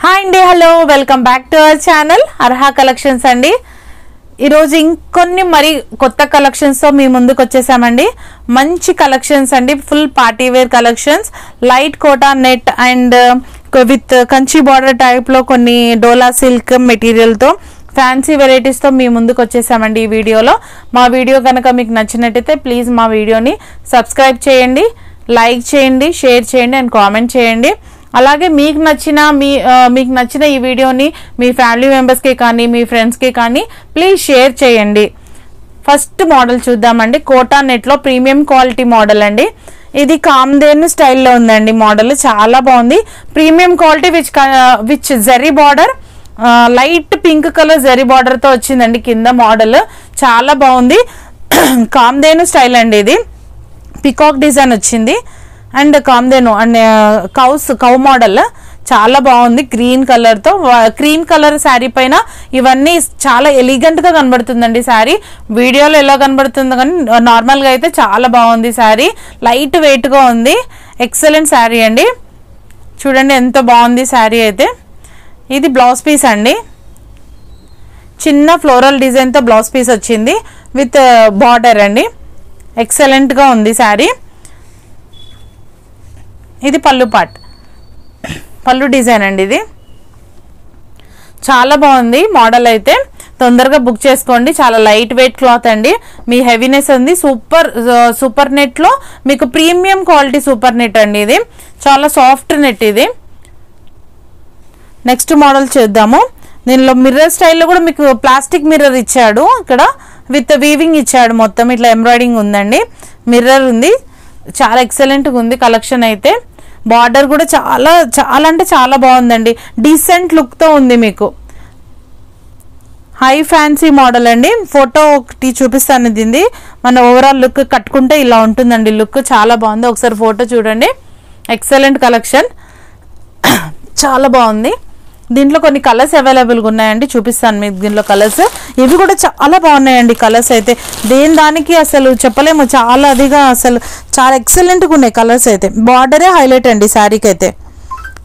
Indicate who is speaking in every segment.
Speaker 1: Hi అండి, hello, welcome back to our channel Arha collections అండి. ఈరోజు ఇంకొన్ని మరి కొత్త కలెక్షన్స్తో మీ ముందుకు వచ్చేసామండి. మంచి కలెక్షన్స్ అండి, full party wear collections, light Kota net and with Kanchi border టైప్లో కొన్ని డోలా సిల్క్ మెటీరియల్తో ఫ్యాన్సీ వెరైటీస్తో మీ ముందుకు వచ్చేసామండి. ఈ వీడియోలో మా వీడియో కనుక మీకు నచ్చినట్టయితే ప్లీజ్ మా వీడియోని సబ్స్క్రైబ్ చేయండి, లైక్ చేయండి, షేర్ చేయండి అండ్ కామెంట్ చేయండి. అలాగే మీకు నచ్చిన ఈ వీడియోని మీ ఫ్యామిలీ మెంబర్స్కి కానీ మీ ఫ్రెండ్స్కి కానీ ప్లీజ్ షేర్ చేయండి. ఫస్ట్ మోడల్ చూద్దామండి. కోటా నెట్లో ప్రీమియం క్వాలిటీ మోడల్ అండి. ఇది కామ్దేను స్టైల్లో ఉందండి. మోడల్ చాలా బాగుంది. Premium quality which zari border, light pink colour zari బార్డర్తో వచ్చిందండి కింద మోడల్. చాలా బాగుంది. కామ్దేను స్టైల్ అండి. ఇది పికాక్ డిజైన్ వచ్చింది అండ్ కామ్దేను అండ్ కౌ మోడల్ చాలా బాగుంది. గ్రీన్ కలర్తో, క్రీమ్ కలర్ శారీ పైన ఇవన్నీ చాలా ఎలిగెంట్గా కనబడుతుందండి. శారీ వీడియోలో ఎలా కనబడుతుందో కానీ నార్మల్గా అయితే చాలా బాగుంది. శారీ లైట్ వెయిట్గా ఉంది. ఎక్సలెంట్ శారీ అండి. చూడండి ఎంత బాగుంది శారీ అయితే. ఇది బ్లౌజ్ పీస్ అండి. చిన్న ఫ్లోరల్ డిజైన్తో బ్లౌజ్ పీస్ వచ్చింది విత్ బార్డర్ అండి. ఎక్సలెంట్గా ఉంది శారీ. ఇది పళ్ళు పార్ట్, పళ్ళు డిజైన్ అండి. ఇది చాలా బాగుంది మోడల్ అయితే. తొందరగా బుక్ చేసుకోండి. చాలా లైట్ వెయిట్ క్లాత్ అండి. మీ హెవీనెస్ ఉంది. సూపర్ నెట్లో మీకు ప్రీమియం క్వాలిటీ సూపర్ నెట్ అండి. ఇది చాలా సాఫ్ట్ నెట్. ఇది నెక్స్ట్ మోడల్ చూద్దాము. దీనిలో మిర్రర్ స్టైల్లో కూడా మీకు ప్లాస్టిక్ మిర్రర్ ఇచ్చాడు. ఇక్కడ విత్ వీవింగ్ ఇచ్చాడు. మొత్తం ఇట్లా ఎంబ్రాయిడింగ్ ఉందండి. మిర్రర్ ఉంది. చాలా ఎక్సలెంట్గా ఉంది కలెక్షన్ అయితే. బార్డర్ కూడా చాలా చాలా అంటే చాలా బాగుందండి. డీసెంట్ లుక్తో ఉంది. మీకు హై ఫ్యాన్సీ మోడల్ అండి. ఫోటో ఒకటి చూపిస్తాను. దీన్ని మన ఓవరాల్ లుక్ కట్టుకుంటే ఇలా ఉంటుందండి. లుక్ చాలా బాగుంది. ఒకసారి ఫోటో చూడండి. ఎక్సలెంట్ కలెక్షన్, చాలా బాగుంది. దీంట్లో కొన్ని కలర్స్ అవైలబుల్గా ఉన్నాయండి. చూపిస్తాను మీకు దీంట్లో కలర్స్. ఇవి కూడా చాలా బాగున్నాయండి కలర్స్ అయితే. దానికి అసలు చెప్పలేము. చాలా అదిగా అసలు చాలా ఎక్సలెంట్గా ఉన్నాయి కలర్స్ అయితే. బార్డరే హైలైట్ అండి శారీకి అయితే.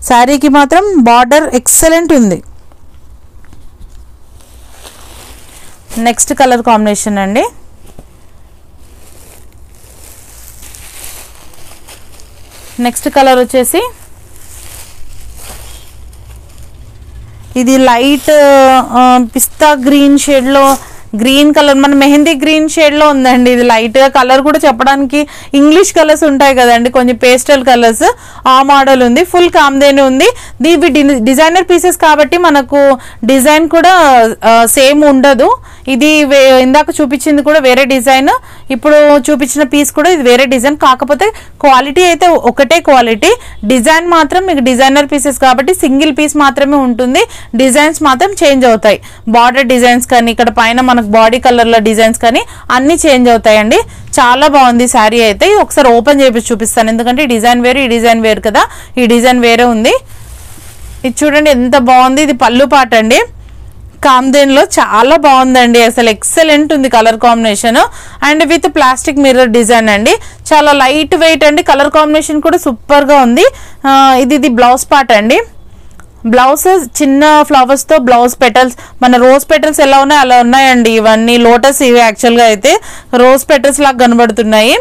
Speaker 1: శారీకి మాత్రం బార్డర్ ఎక్సలెంట్ ఉంది. నెక్స్ట్ కలర్ కాంబినేషన్ అండి. నెక్స్ట్ కలర్ వచ్చేసి ఇది లైట్ పిస్తా గ్రీన్ షేడ్లో, గ్రీన్ కలర్ మన మెహందీ గ్రీన్ షేడ్లో ఉందండి. ఇది లైట్గా కలర్ కూడా చెప్పడానికి ఇంగ్లీష్ కలర్స్ ఉంటాయి కదండి, కొంచెం పేస్టల్ కలర్స్, ఆ మోడల్ ఉంది. ఫుల్ కామ్దేను ఉంది. ఇవి డిజైనర్ పీసెస్ కాబట్టి మనకు డిజైన్ కూడా సేమ్ ఉండదు. ఇది ఇందాక చూపించింది కూడా వేరే డిజైన్, ఇప్పుడు చూపించిన పీస్ కూడా ఇది వేరే డిజైన్. కాకపోతే క్వాలిటీ అయితే ఒకటే క్వాలిటీ. డిజైన్ మాత్రం మీకు డిజైనర్ పీసెస్ కాబట్టి సింగిల్ పీస్ మాత్రమే ఉంటుంది. డిజైన్స్ మాత్రం చేంజ్ అవుతాయి. బార్డర్ డిజైన్స్ కానీ ఇక్కడ పైన మనకు బాడీ కలర్లో డిజైన్స్ కానీ అన్నీ చేంజ్ అవుతాయండి. చాలా బాగుంది శారీ అయితే. ఒకసారి ఓపెన్ చేసి చూపిస్తాను, ఎందుకంటే ఈ డిజైన్ వేరు, ఈ డిజైన్ వేరు కదా. ఈ డిజైన్ వేరే ఉంది. ఇది చూడండి ఎంత బాగుంది. ఇది పళ్ళు పాట అండి. కామ్దేన్లో చాలా బాగుందండి. అసలు ఎక్సలెంట్ ఉంది colour combination and with plastic mirror design అండి. చాలా లైట్ వెయిట్ అండి. కలర్ కాంబినేషన్ కూడా సూపర్గా ఉంది. ఇది బ్లౌజ్ పార్ట్ అండి. బ్లౌజ్ చిన్న ఫ్లవర్స్తో బ్లౌజ్ పెటల్స్, మన రోజ్ పెటల్స్ ఎలా ఉన్నాయి అలా ఉన్నాయండి. ఇవన్నీ లోటస్. ఇవి యాక్చువల్గా అయితే రోజ్ పెటల్స్ లాగా కనబడుతున్నాయి.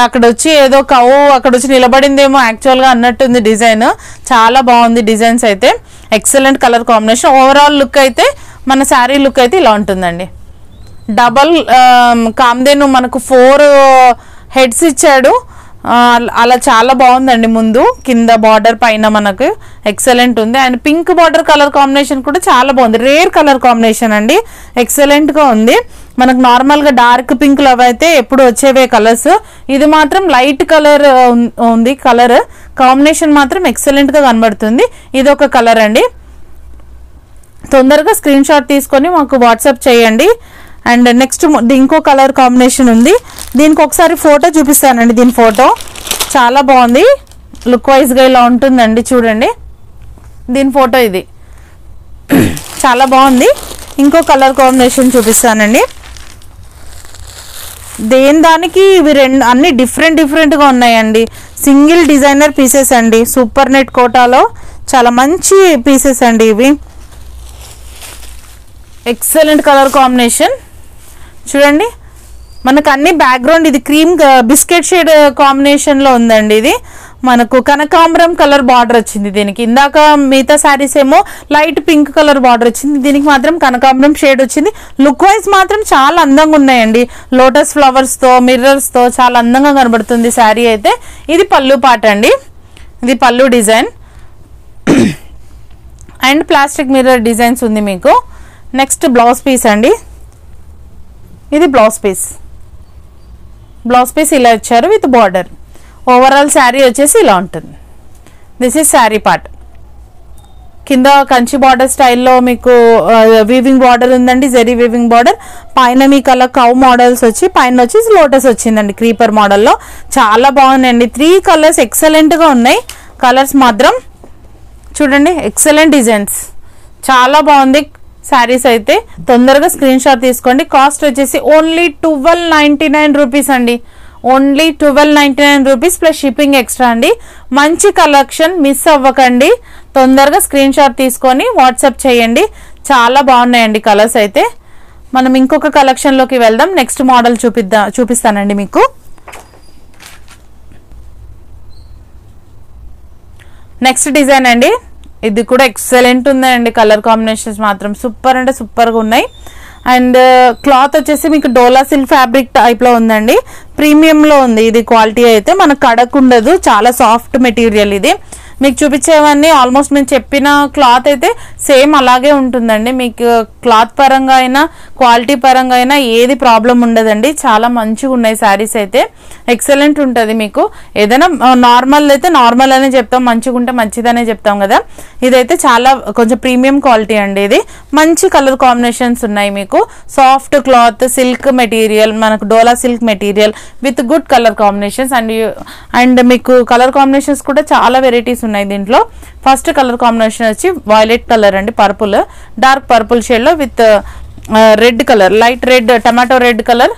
Speaker 1: అక్కడ వచ్చి ఏదో కవ్వు అక్కడ వచ్చి నిలబడిందేమో యాక్చువల్గా అన్నట్టుంది డిజైన్. చాలా బాగుంది డిజైన్స్ అయితే. Excellent colour combination. Overall look అయితే మన శారీ లుక్ అయితే ఇలా ఉంటుందండి. డబల్ కామ్దేను మనకు 4 హెడ్స్ ఇచ్చాడు. అలా చాలా బాగుందండి. ముందు కింద బార్డర్ పైన మనకు ఎక్సలెంట్ ఉంది. And pink border colour combination కూడా చాలా బాగుంది. రేర్ కలర్ కాంబినేషన్ అండి. ఎక్సలెంట్గా ఉంది. మనకు నార్మల్గా డార్క్ పింక్ లో అయితే ఎప్పుడు వచ్చేవే కలర్స్. ఇది మాత్రం లైట్ కలర్ ఉంది. కలర్ కాంబినేషన్ మాత్రం ఎక్సలెంట్గా కనబడుతుంది. ఇది ఒక కలర్ అండి. తొందరగా స్క్రీన్ షాట్ తీసుకొని మాకు వాట్సాప్ చేయండి. అండ్ నెక్స్ట్ ఇంకో కలర్ కాంబినేషన్ ఉంది. దీనికి ఒకసారి ఫోటో చూపిస్తానండి. దీని ఫోటో చాలా బాగుంది. లుక్ వైజ్గా ఇలా ఉంటుందండి. చూడండి దీని ఫోటో. ఇది చాలా బాగుంది. ఇంకో కలర్ కాంబినేషన్ చూపిస్తానండి. దానికి ఇవి అన్ని డిఫరెంట్గా ఉన్నాయండి. సింగిల్ డిజైనర్ పీసెస్ అండి. సూపర్ నెట్ కోటాలో చాలా మంచి పీసెస్ అండి ఇవి. ఎక్సలెంట్ కలర్ కాంబినేషన్ చూడండి. మనకు అన్ని బ్యాక్గ్రౌండ్ ఇది క్రీమ్ బిస్కెట్ షేడ్ కాంబినేషన్లో ఉందండి. ఇది మనకు కనకాంబరం కలర్ బార్డర్ వచ్చింది దీనికి. ఇందాక మిగతా శారీస్ ఏమో లైట్ పింక్ కలర్ బార్డర్ వచ్చింది, దీనికి మాత్రం కనకాంబరం షేడ్ వచ్చింది. లుక్ వైజ్ మాత్రం చాలా అందంగా ఉన్నాయండి. లోటస్ ఫ్లవర్స్తో మిర్రర్స్తో చాలా అందంగా కనబడుతుంది శారీ అయితే. ఇది పళ్ళు పాట అండి, ఇది పళ్ళు design and plastic mirror designs ఉంది మీకు. నెక్స్ట్ బ్లౌజ్ పీస్ అండి, ఇది బ్లౌజ్ పీస్. బ్లౌజ్ పీస్ ఇలా ఇచ్చారు విత్ బార్డర్. ఓవరాల్ శారీ వచ్చేసి ఇలా ఉంటుంది. This is sari part. కింద కంచి బార్డర్ స్టైల్లో మీకు వీవింగ్ బార్డర్ ఉందండి, జెరీ వీవింగ్ బార్డర్. పైన మీకు అలా కౌ మోడల్స్ వచ్చి పైన వచ్చేసి లోటస్ వచ్చిందండి క్రీపర్ మోడల్లో. చాలా బాగుందండి. 3 కలర్స్ ఎక్సలెంట్గా ఉన్నాయి. కలర్స్ మాత్రం చూడండి, ఎక్సలెంట్ డిజైన్స్, చాలా బాగుంది శారీస్ అయితే. తొందరగా స్క్రీన్ షాట్ తీసుకోండి. కాస్ట్ వచ్చేసి ఓన్లీ 1299 రూపీస్ అండి, only 1299 rupees plus shipping extra అండి. మంచి కలెక్షన్, మిస్ అవ్వకండి. తొందరగా స్క్రీన్ షాట్ తీసుకొని వాట్సాప్ చేయండి. చాలా బాగున్నాయండి కలర్స్ అయితే. మనం ఇంకొక కలెక్షన్లోకి వెళ్దాం. నెక్స్ట్ మోడల్ చూపిస్తానండి మీకు. నెక్స్ట్ డిజైన్ అండి, ఇది కూడా ఎక్సలెంట్ ఉందండి. కలర్ కాంబినేషన్స్ మాత్రం సూపర్ అంటే సూపర్గా ఉన్నాయి. అండ్ క్లాత్ వచ్చేసి మీకు డోలా సిల్క్ ఫ్యాబ్రిక్ టైప్లో ఉందండి. ప్రీమియంలో ఉంది ఇది. క్వాలిటీ అయితే మనకు కడక్ ఉండదు, చాలా సాఫ్ట్ మెటీరియల్ ఇది. మీకు చూపించేవన్నీ ఆల్మోస్ట్ నేను చెప్పిన క్లాత్ అయితే సేమ్ అలాగే ఉంటుందండి. మీకు క్లాత్ పరంగా అయినా క్వాలిటీ పరంగా అయినా ఏది ప్రాబ్లం ఉండదండి. చాలా మంచిగా ఉన్నాయి శారీస్ అయితే, ఎక్సలెంట్ ఉంటుంది. మీకు ఏదైనా నార్మల్ అయితే నార్మల్ అనే చెప్తాం, మంచిగా ఉంటే మంచిదనే చెప్తాం కదా. ఇదైతే చాలా కొంచెం ప్రీమియం క్వాలిటీ అండి. ఇది మంచి కలర్ కాంబినేషన్స్ ఉన్నాయి మీకు. సాఫ్ట్ క్లాత్, సిల్క్ మెటీరియల్, మనకు Dola silk material with good colour combinations. And మీకు కలర్ కాంబినేషన్స్ కూడా చాలా వెరైటీస్ ఉన్నాయి దీంట్లో. ఫస్ట్ కలర్ కాంబినేషన్ వచ్చి వైలెట్ కలర్ అండి, పర్పుల్, డార్క్ పర్పుల్ షేడ్ లో with red colour, light red, tomato red colour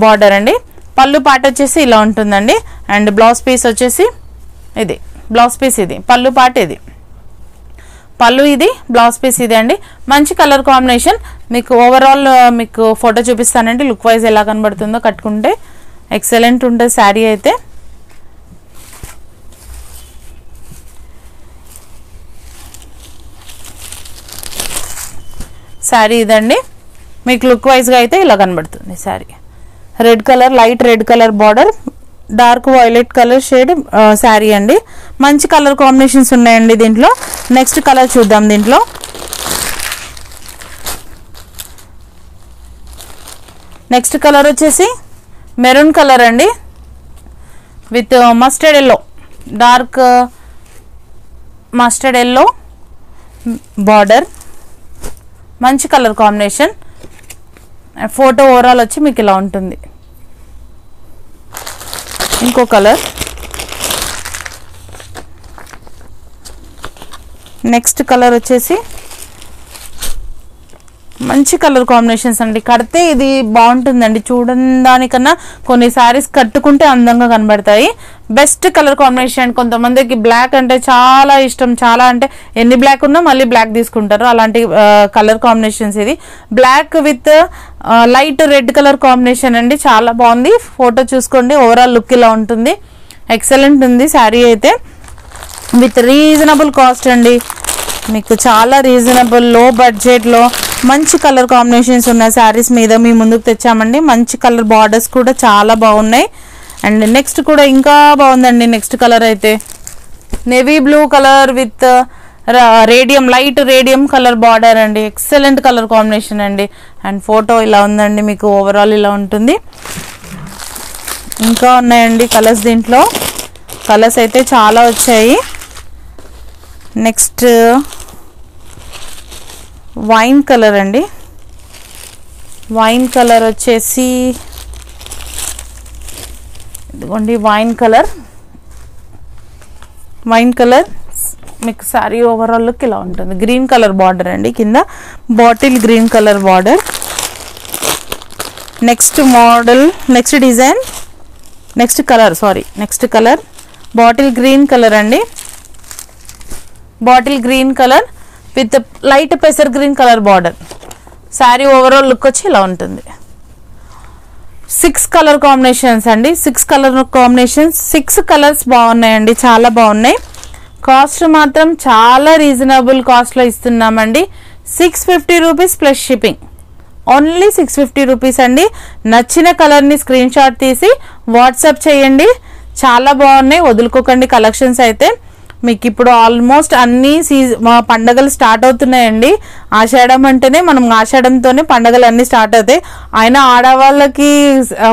Speaker 1: border అండి. పళ్ళు పాట వచ్చేసి ఇలా ఉంటుందండి. అండ్ బ్లౌజ్ పీస్ వచ్చేసి ఇది, బ్లౌజ్ పీస్ ఇది, పళ్ళు పాట ఇది, పళ్ళు ఇది, బ్లౌజ్ పీస్ ఇది అండి. మంచి కలర్ కాంబినేషన్. మీకు ఓవరాల్ మీకు ఫోటో చూపిస్తానండి, లుక్ వైజ్ ఎలా కనబడుతుందో కట్టుకుంటే. ఎక్సలెంట్ ఉంటుంది శారీ అయితే. శారీ ఇదండి. మీకు లుక్ వైజ్గా అయితే ఇలా కనబడుతుంది sari. Red colour, light red colour border, dark violet colour shade sari అండి. మంచి కలర్ కాంబినేషన్స్ ఉన్నాయండి దీంట్లో. నెక్స్ట్ కలర్ చూద్దాం. దీంట్లో నెక్స్ట్ కలర్ వచ్చేసి మెరూన్ కలర్ అండి with mustard yellow, dark mustard yellow border. మంచి కలర్ కాంబినేషన్. ఫోటో ఓవరాల్ వచ్చి మీకు ఇలా ఉంటుంది. ఇంకో కలర్. నెక్స్ట్ కలర్ వచ్చేసి మంచి కలర్ కాంబినేషన్స్ అండి. కడితే ఇది బాగుంటుందండి, చూడని దానికన్నా కొన్ని శారీస్ కట్టుకుంటే అందంగా కనబడతాయి. Best colour combination. కొంతమందికి బ్లాక్ అంటే చాలా ఇష్టం, చాలా అంటే ఎన్ని బ్లాక్ ఉన్నా మళ్ళీ బ్లాక్ తీసుకుంటారు, అలాంటి కలర్ కాంబినేషన్స్. ఇది black with light red colour combination అండి, చాలా బాగుంది. ఫోటో చూసుకోండి, ఓవరాల్ లుక్ ఇలా ఉంటుంది. ఎక్సలెంట్ ఉంది శారీ అయితే. విత్ రీజనబుల్ కాస్ట్ అండి, మీకు చాలా రీజనబుల్ లో బడ్జెట్లో మంచి కలర్ కాంబినేషన్స్ ఉన్న శారీస్ మీద మీ ముందుకు తెచ్చామండి. మంచి కలర్ బార్డర్స్ కూడా చాలా బాగున్నాయి. అండ్ నెక్స్ట్ కూడా ఇంకా బాగుందండి. నెక్స్ట్ కలర్ అయితే navy blue colour with radium, light radium colour border అండి. ఎక్సలెంట్ కలర్ కాంబినేషన్ అండి. అండ్ ఫోటో ఇలా ఉందండి, మీకు ఓవరాల్ ఇలా ఉంటుంది. ఇంకా ఉన్నాయండి కలర్స్ దీంట్లో. కలర్స్ అయితే చాలా వచ్చాయి. నెక్స్ట్ వైన్ కలర్ అండి. వైన్ కలర్ వచ్చేసి ఇదిగోండి, వైన్ కలర్. వైన్ కలర్ మీకు శారీ ఓవరాల్ లుక్ ఇలా ఉంటుంది. గ్రీన్ కలర్ బార్డర్ అండి, కింద bottle green colour border. Next model, next design, next colour bottle green colour అండి. Bottle green colour with light పెసర్ green colour border. Sari overall look వచ్చి ఇలా ఉంటుంది. 6 కలర్ కాంబినేషన్స్ అండి. 6 కలర్ కాంబినేషన్స్, 6 కలర్స్ బాగున్నాయండి, చాలా బాగున్నాయి. కాస్ట్ మాత్రం చాలా రీజనబుల్ కాస్ట్లో ఇస్తున్నామండి. 650 rupees plus shipping. Only 650 rupees అండి. నచ్చిన కలర్ని స్క్రీన్ షాట్ తీసి వాట్సాప్ చేయండి. చాలా బాగున్నాయి, వదులుకోకండి కలెక్షన్స్ అయితే. మీకు ఇప్పుడు ఆల్మోస్ట్ అన్ని పండగలు స్టార్ట్ అవుతున్నాయండి. ఆషాఢం అంటేనే మనం ఆషాఢంతోనే పండగలు అన్నీ స్టార్ట్ అవుతాయి. అయినా ఆడవాళ్ళకి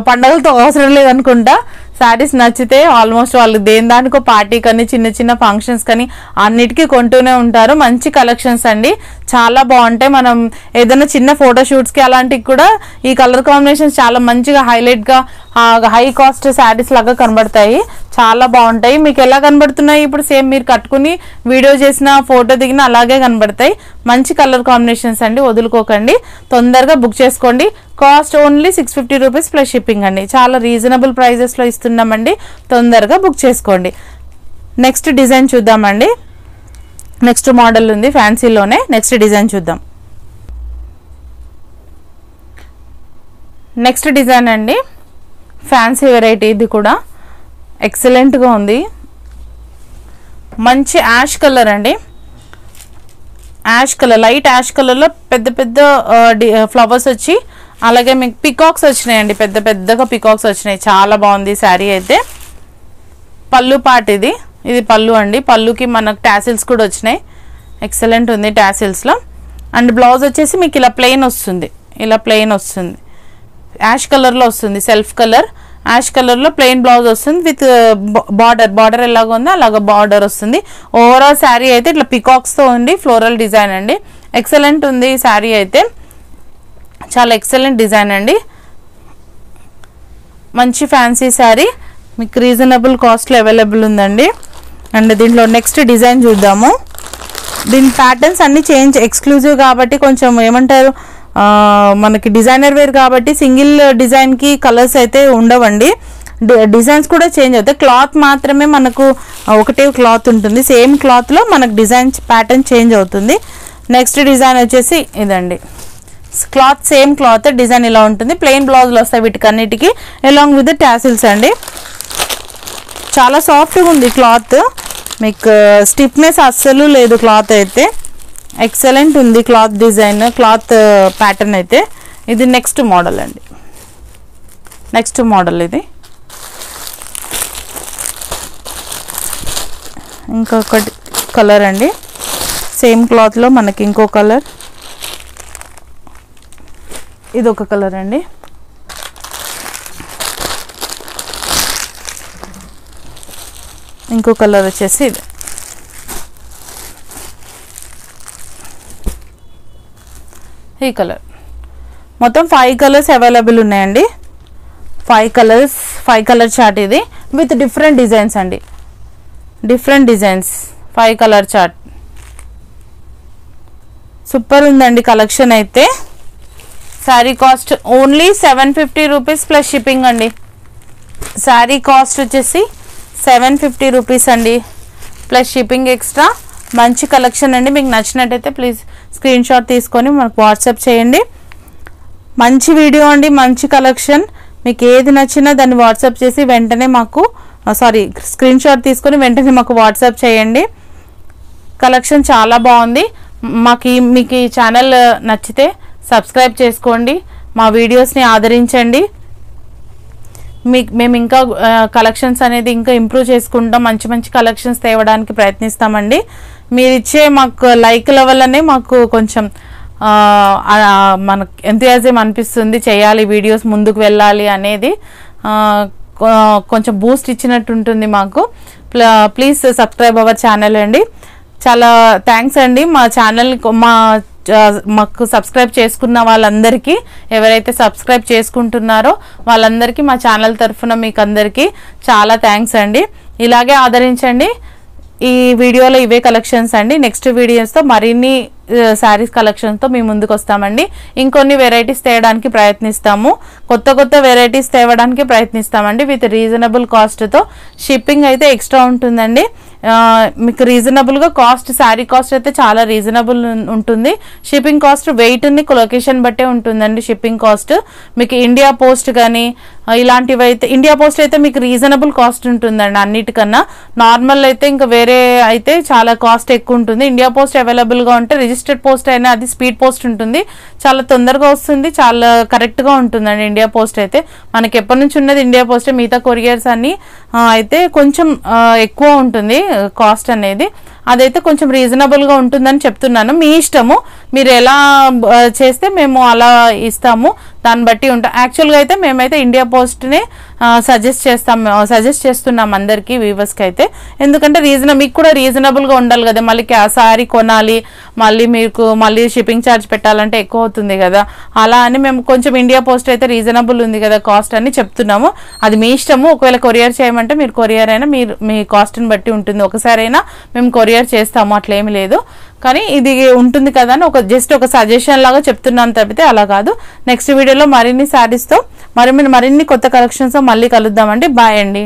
Speaker 1: పండగలతో అవసరం లేదనుకుంటా. శారీస్ నచ్చితే ఆల్మోస్ట్ వాళ్ళు దేని దానికో పార్టీ కానీ చిన్న చిన్న ఫంక్షన్స్ కానీ అన్నిటికీ కొంటూనే ఉంటారు. మంచి కలెక్షన్స్ అండి, చాలా బాగుంటాయి. మనం ఏదైనా చిన్న ఫోటోషూట్స్కి అలాంటివి కూడా ఈ కలర్ కాంబినేషన్స్ చాలా మంచిగా హైలైట్గా హై కాస్ట్ శారీస్ లాగా కనబడతాయి. చాలా బాగుంటాయి. మీకు ఎలా కనబడుతున్నాయి ఇప్పుడు సేమ్ మీరు కట్టుకుని వీడియో చేసిన ఫోటో దిగిన అలాగే కనబడతాయి. మంచి కలర్ కాంబినేషన్స్ అండి, వదులుకోకండి, తొందరగా బుక్ చేసుకోండి. Cost only 650 rupees plus shipping అండి. చాలా రీజనబుల్ ప్రైజెస్లో ఇస్తున్నామండి, తొందరగా బుక్ చేసుకోండి. నెక్స్ట్ డిజైన్ చూద్దామండి. నెక్స్ట్ మోడల్ ఉంది ఫ్యాన్సీలోనే. నెక్స్ట్ డిజైన్ చూద్దాం. నెక్స్ట్ డిజైన్ అండి, ఫ్యాన్సీ వెరైటీ. ఇది కూడా ఎక్సలెంట్గా ఉంది. మంచి యాష్ కలర్ అండి, యాష్ కలర్, లైట్ యాష్ కలర్లో పెద్ద పెద్ద ఫ్లవర్స్ వచ్చి అలాగే మీకు పికాక్స్ వచ్చినాయండి, పెద్ద పెద్దగా పికాక్స్ వచ్చినాయి. చాలా బాగుంది శారీ అయితే. పళ్ళు పార్ట్ ఇది పళ్ళు అండి. పళ్ళుకి మనకు టాసిల్స్ కూడా వచ్చినాయి, ఎక్సలెంట్ ఉంది టాసిల్స్లో. అండ్ బ్లౌజ్ వచ్చేసి మీకు ఇలా ప్లెయిన్ వస్తుంది, ఇలా ప్లెయిన్ వస్తుంది, యాష్ కలర్లో వస్తుంది. సెల్ఫ్ కలర్ యాష్ కలర్లో ప్లెయిన్ బ్లౌజ్ వస్తుంది విత్ బార్డర్ ఎలాగ ఉందో అలాగ బార్డర్ వస్తుంది. ఓవరాల్ శారీ అయితే ఇట్లా పికాక్స్తో ఉంది, ఫ్లోరల్ డిజైన్ అండి. ఎక్సలెంట్ ఉంది ఈ శారీ అయితే, చాలా ఎక్సలెంట్ డిజైన్ అండి. మంచి ఫ్యాన్సీ శారీ మీకు రీజనబుల్ కాస్ట్లో అవైలబుల్ ఉందండి. అండ్ దీంట్లో నెక్స్ట్ డిజైన్ చూద్దాము. దీని ప్యాటర్న్స్ అన్నీ చేంజ్, ఎక్స్క్లూజివ్ కాబట్టి కొంచెం ఏమంటారు, మనకి డిజైనర్ వేర్ కాబట్టి సింగిల్ డిజైన్కి కలర్స్ అయితే ఉండవండి. డిజైన్స్ కూడా చేంజ్ అవుతాయి. క్లాత్ మాత్రమే మనకు ఒకటే క్లాత్ ఉంటుంది. సేమ్ క్లాత్లో మనకు డిజైన్ ప్యాటర్న్ చేంజ్ అవుతుంది. నెక్స్ట్ డిజైన్ వచ్చేసి ఇదండి. క్లాత్ సేమ్ క్లాత్, డిజైన్ ఇలా ఉంటుంది. ప్లెయిన్ బ్లౌజ్లు వస్తాయి వీటికన్నిటికీ అలాంగ్ విత్ టాసిల్స్ అండి. చాలా సాఫ్ట్గా ఉంది క్లాత్, మీకు స్టిఫ్నెస్ అస్సలు లేదు. క్లాత్ అయితే ఎక్సలెంట్ ఉంది, క్లాత్ డిజైన్, క్లాత్ ప్యాటర్న్ అయితే. ఇది నెక్స్ట్ మోడల్ అండి. నెక్స్ట్ మోడల్ ఇది. ఇంకొకటి కలర్ అండి, సేమ్ క్లాత్లో మనకి ఇంకో కలర్, ఇది ఒక కలర్ అండి. ఇంకో కలర్ వచ్చేసి ఇది. ఈ కలర్. మొత్తం 5 కలర్స్ అవైలబుల్ ఉన్నాయండి. 5 కలర్స్, 5 కలర్ చార్ట్ ఇది విత్ డిఫరెంట్ డిజైన్స్ అండి. Different designs, 5 colour chart. Super ఉందండి కలెక్షన్ అయితే. Sari cost only 750 rupees plus shipping అండి. శారీ కాస్ట్ వచ్చేసి 750 రూపీస్ అండి ప్లస్ షిప్పింగ్ ఎక్స్ట్రా. మంచి కలెక్షన్ అండి. మీకు నచ్చినట్టయితే ప్లీజ్ స్క్రీన్ షాట్ తీసుకొని మనకు వాట్సాప్ చేయండి. మంచి వీడియో అండి, మంచి కలెక్షన్. మీకు ఏది నచ్చినా దాన్ని వాట్సాప్ చేసి వెంటనే మాకు స్క్రీన్ షాట్ తీసుకొని వెంటనే మాకు వాట్సాప్ చేయండి. కలెక్షన్ చాలా బాగుంది. మీకు ఈ ఛానల్ నచ్చితే సబ్స్క్రైబ్ చేసుకోండి, మా వీడియోస్ని ఆదరించండి. మేము ఇంకా కలెక్షన్స్ అనేది ఇంకా ఇంప్రూవ్ చేసుకుంటాం, మంచి మంచి కలెక్షన్స్ తేవడానికి ప్రయత్నిస్తామండి. మీరు ఇచ్చే మాకు లైక్ల వల్లనే మాకు కొంచెం మనకు ఎంతయాజం అనిపిస్తుంది, చేయాలి వీడియోస్ ముందుకు వెళ్ళాలి అనేది. కొంచెం బూస్ట్ ఇచ్చినట్టు ఉంటుంది మాకు. ప్లీజ్ సబ్స్క్రైబ్ అవర్ ఛానల్ అండి. చాలా థ్యాంక్స్ అండి. మా ఛానల్ మాకు సబ్స్క్రైబ్ చేసుకున్న వాళ్ళందరికీ, ఎవరైతే సబ్స్క్రైబ్ చేసుకుంటున్నారో వాళ్ళందరికీ మా ఛానల్ తరఫున మీకు అందరికీ చాలా థ్యాంక్స్ అండి. ఇలాగే ఆదరించండి. ఈ వీడియోలో ఇవే కలెక్షన్స్ అండి. నెక్స్ట్ వీడియోస్తో మరిన్ని శారీస్ కలెక్షన్తో మీ ముందుకు వస్తామండి. ఇంకొన్ని వెరైటీస్ తేయడానికి ప్రయత్నిస్తాము, కొత్త వెరైటీస్ తేవడానికి ప్రయత్నిస్తామండి విత్ రీజనబుల్ కాస్ట్తో. షిప్పింగ్ అయితే ఎక్స్ట్రా ఉంటుందండి. మీకు రీజనబుల్గా కాస్ట్, శారీ కాస్ట్ అయితే చాలా రీజనబుల్ ఉంటుంది. షిప్పింగ్ కాస్ట్ వెయిట్ని లొకేషన్ బట్టే ఉంటుందండి. షిప్పింగ్ కాస్ట్ మీకు ఇండియా పోస్ట్ కానీ ఇలాంటివి అయితే, ఇండియా పోస్ట్ అయితే మీకు రీజనబుల్ కాస్ట్ ఉంటుందండి అన్నిటికన్నా. నార్మల్ అయితే ఇంకా వేరే అయితే చాలా కాస్ట్ ఎక్కువ ఉంటుంది. ఇండియా పోస్ట్ అవైలబుల్గా ఉంటే రిజిస్టర్డ్ పోస్ట్ అయినా అది స్పీడ్ పోస్ట్ ఉంటుంది, చాలా తొందరగా వస్తుంది, చాలా కరెక్ట్గా ఉంటుందండి ఇండియా పోస్ట్ అయితే. మనకి ఎప్పటి నుంచి ఉన్నది ఇండియా పోస్టే, మిగతా కొరియర్స్ అన్ని అయితే కొంచెం ఎక్కువ ఉంటుంది కాస్ట్ అనేది. అదైతే కొంచెం రీజనబుల్గా ఉంటుందని చెప్తున్నాను, మీ ఇష్టము, మీరు ఎలా చేస్తే మేము అలా ఇస్తాము, దాన్ని బట్టి ఉంటాం. యాక్చువల్గా అయితే మేమైతే ఇండియా పోస్ట్ని సజెస్ట్ చేస్తున్నాం అందరికీ వ్యూవర్స్కి అయితే. ఎందుకంటే మీకు కూడా రీజనబుల్గా ఉండాలి కదా, మళ్ళీ శారీ కొనాలి, మళ్ళీ షిప్పింగ్ ఛార్జ్ పెట్టాలంటే ఎక్కువ అవుతుంది కదా, అలా అని మేము కొంచెం ఇండియా పోస్ట్ అయితే రీజనబుల్ ఉంది కదా కాస్ట్ అని చెప్తున్నాము. అది మీ ఇష్టము, ఒకవేళ కొరియర్ చేయమంటే మీరు కొరియర్ అయినా మీ కాస్ట్ని బట్టి ఉంటుంది. ఒకసారైనా మేము కొరియర్ చేస్తాము, అట్లేమి లేదు. కానీ ఇది ఉంటుంది కదా అని జస్ట్ ఒక సజెషన్ లాగా చెప్తున్నాను తప్పితే అలా కాదు. నెక్స్ట్ వీడియోలో మరిన్ని శారీస్తో మరిన్ని కొత్త కలెక్షన్స్తో మళ్ళీ కలుద్దామండి. బాయ్ అండి.